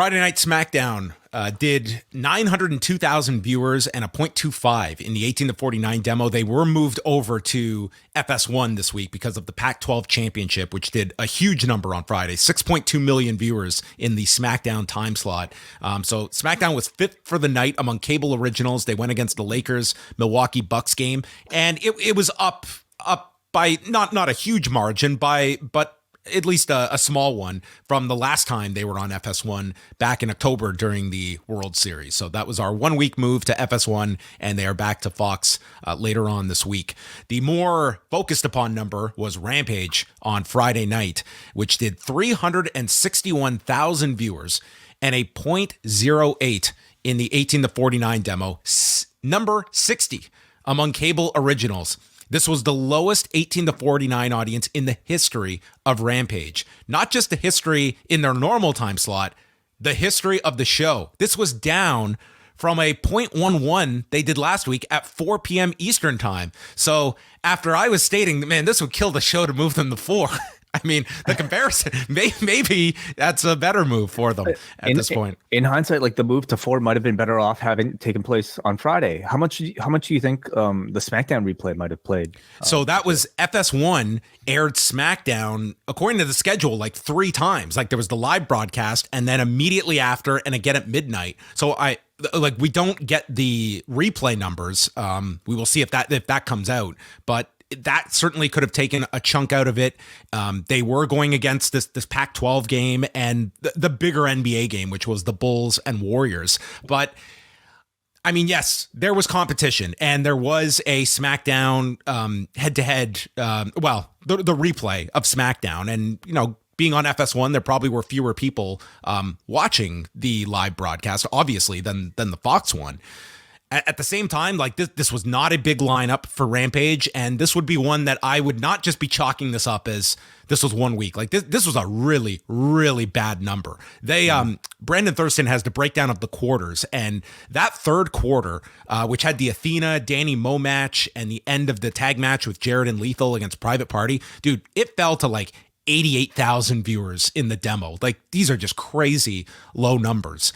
Friday Night SmackDown did 902,000 viewers and a .25 in the 18 to 49 demo. They were moved over to FS1 this week because of the Pac-12 Championship, which did a huge number on Friday, 6.2 million viewers in the SmackDown time slot. So SmackDown was fifth for the night among cable originals. They went against the Lakers Milwaukee Bucks game, and it was up by not a huge margin, but at least a small one from the last time they were on FS1 back in October during the World Series. So that was our 1 week move to FS1, and they are back to Fox later on this week. The more focused upon number was Rampage on Friday night, which did 361,000 viewers and a .08 in the 18 to 49 demo, number 60 among cable originals. This was the lowest 18 to 49 audience in the history of Rampage. Not just the history in their normal time slot, the history of the show. This was down from a .11 they did last week at 4 p.m. Eastern time. So after I was stating, man, this would kill the show to move them to 4. I mean, the comparison, maybe that's a better move for them at this point. In hindsight, like the move to 4 might have been better off having taken place on Friday. How much do you think the SmackDown replay might have played? So that was FS1 aired SmackDown, according to the schedule, like 3 times. Like there was the live broadcast and then immediately after and again at midnight. So we don't get the replay numbers. We will see if that comes out, but that certainly could have taken a chunk out of it. They were going against this Pac-12 game and the bigger NBA game, which was the Bulls and Warriors. But I mean, yes, there was competition and there was a SmackDown head-to-head, the replay of SmackDown. And, being on FS1, there probably were fewer people watching the live broadcast, obviously, than the Fox one. At the same time, like this was not a big lineup for Rampage, and this would be one that I would not just be chalking this up as this was 1 week. Like this was a really, really bad number. Brandon Thurston has the breakdown of the quarters, and that third quarter, which had the Athena Danny Moe match and the end of the tag match with Jared and Lethal against Private Party, dude, it fell to like 88,000 viewers in the demo. Like these are just crazy low numbers.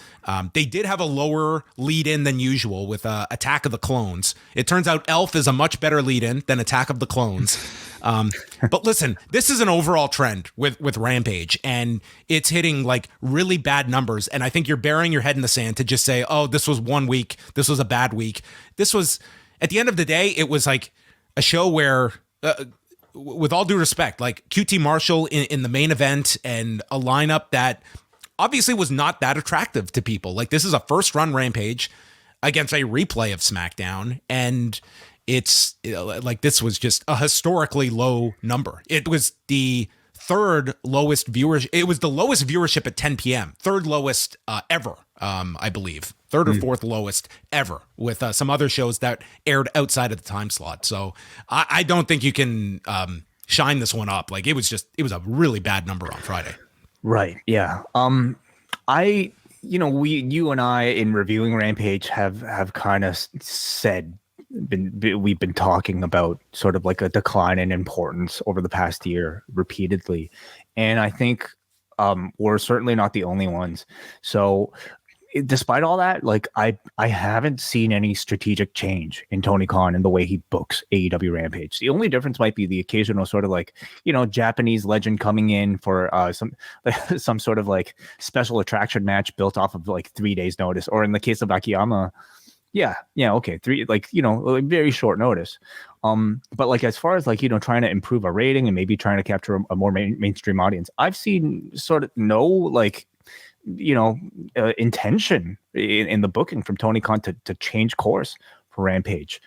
They did have a lower lead in than usual with Attack of the Clones. It turns out Elf is a much better lead in than Attack of the Clones. But listen, this is an overall trend with Rampage, and it's hitting like really bad numbers. And I think you're burying your head in the sand to just say, oh, this was 1 week. This was a bad week. This was, at the end of the day, it was like a show where, with all due respect, like QT Marshall in the main event and a lineup that obviously was not that attractive to people. Like this is a first run Rampage against a replay of SmackDown. And it's like, this was just a historically low number. It was the third lowest viewership. It was the lowest viewership at 10 p.m. Third lowest ever, I believe. Third or fourth lowest ever, with some other shows that aired outside of the time slot. So I don't think you can shine this one up. Like it was a really bad number on Friday. Right. Yeah. You and I in reviewing Rampage have kind of said, we've been talking about sort of like a decline in importance over the past year repeatedly. And I think we're certainly not the only ones. So despite all that, like I haven't seen any strategic change in Tony Khan and the way he books AEW Rampage. The only difference might be the occasional sort of like, Japanese legend coming in for some sort of like special attraction match built off of like 3 days notice, or in the case of Akiyama, okay, 3, like, very short notice. But like, as far as like, trying to improve a rating and maybe trying to capture a more mainstream audience, I've seen sort of no like, intention in the booking from Tony Khan to change course for Rampage.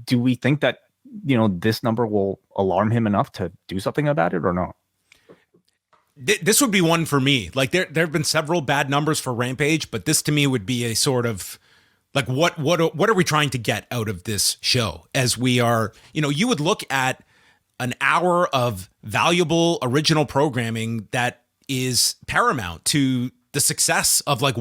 Do we think that, this number will alarm him enough to do something about it or not? This would be one for me. Like there have been several bad numbers for Rampage, but this to me would be a sort of like, what are we trying to get out of this show? As we are, you would look at an hour of valuable original programming that is paramount to the success of like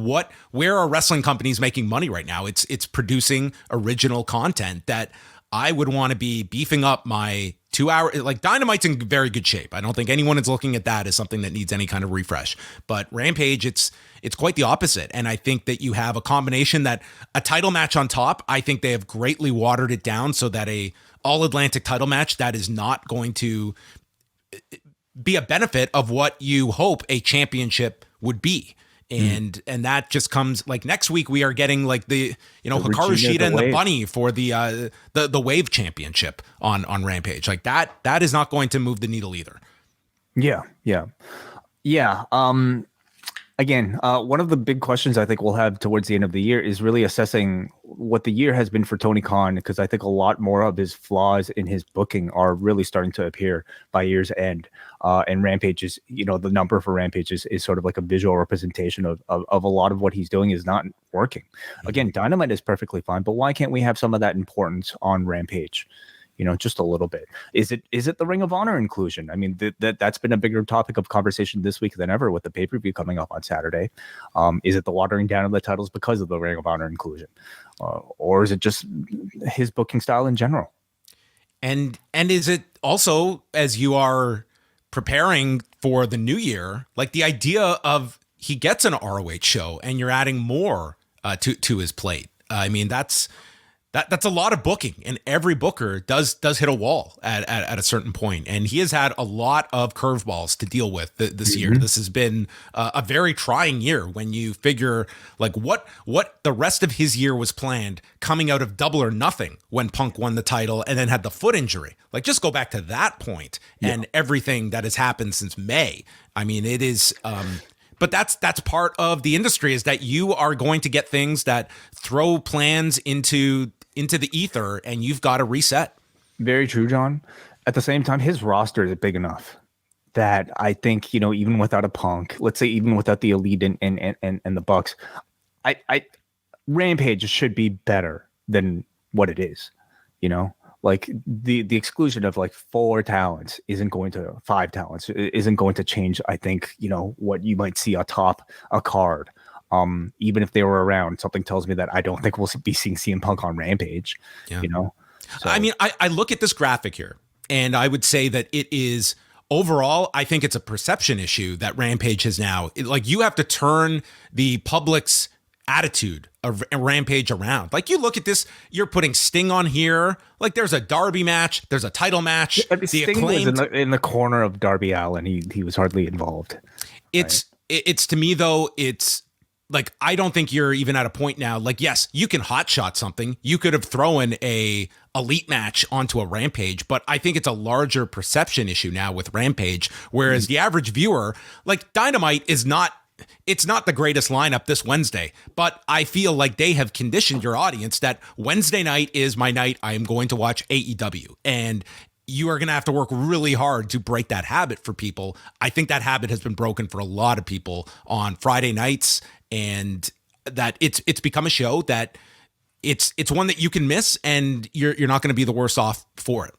where are wrestling companies making money right now? It's producing original content that I would want to be beefing up my 2 hour, like Dynamite's in very good shape. I don't think anyone is looking at that as something that needs any kind of refresh. But Rampage, it's quite the opposite. And I think that you have a combination that a title match on top, I think they have greatly watered it down so that a all Atlantic title match that is not going to be a benefit of what you hope a championship would be. And that just comes like next week we are getting like the Hikaru Shida and the Bunny for the Wave Championship on Rampage. Like that is not going to move the needle either. Yeah. Again, one of the big questions I think we'll have towards the end of the year is really assessing what the year has been for Tony Khan, because I think a lot more of his flaws in his booking are really starting to appear by year's end. And Rampage is, the number for Rampage is sort of like a visual representation of a lot of what he's doing is not working. Again, Dynamite is perfectly fine, but why can't we have some of that importance on Rampage? Just a little bit. Is it the Ring of Honor inclusion? I mean, that's been a bigger topic of conversation this week than ever with the pay-per-view coming up on Saturday. Is it the watering down of the titles because of the Ring of Honor inclusion? Or is it just his booking style in general? And is it also, as you are preparing for the new year, like the idea of he gets an ROH show and you're adding more to his plate? I mean, that's a lot of booking, and every booker does hit a wall at a certain point. And he has had a lot of curveballs to deal with this year. This has been a very trying year when you figure like what the rest of his year was planned coming out of Double or Nothing when Punk won the title and then had the foot injury. Like just go back to that point and everything that has happened since May. I mean, it is. But that's part of the industry, is that you are going to get things that throw plans into the ether, and you've got to reset. Very true, John. At the same time, his roster is big enough that I think, even without a Punk, let's say even without the Elite and the Bucks, I Rampage should be better than what it is. Like the exclusion of like 5 talents isn't going to change, I think, what you might see atop a card. Even if they were around, something tells me that I don't think we'll be seeing CM Punk on Rampage. So. I mean, I look at this graphic here, and I would say that it is overall, I think it's a perception issue that Rampage has now. Like you have to turn the public's attitude of Rampage around. Like you look at this, you're putting Sting on here. Like there's a Darby match, there's a title match. Yeah, Sting was in the corner of Darby Allin. He was hardly involved. It's to me though, it's like, I don't think you're even at a point now. Like, yes, you can hotshot something. You could have thrown a Elite match onto a Rampage, but I think it's a larger perception issue now with Rampage. Whereas the average viewer, like Dynamite it's not the greatest lineup this Wednesday, but I feel like they have conditioned your audience that Wednesday night is my night. I am going to watch AEW. And you are going to have to work really hard to break that habit for people. I think that habit has been broken for a lot of people on Friday nights, and that it's become a show that it's one that you can miss, and you're not going to be the worse off for it.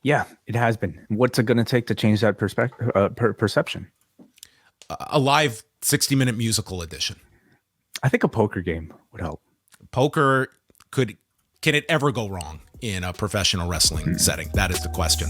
Yeah, it has been. What's it going to take to change that perception? A live 60-minute musical edition. I think a poker game would help. Poker can it ever go wrong in a professional wrestling setting? That is the question.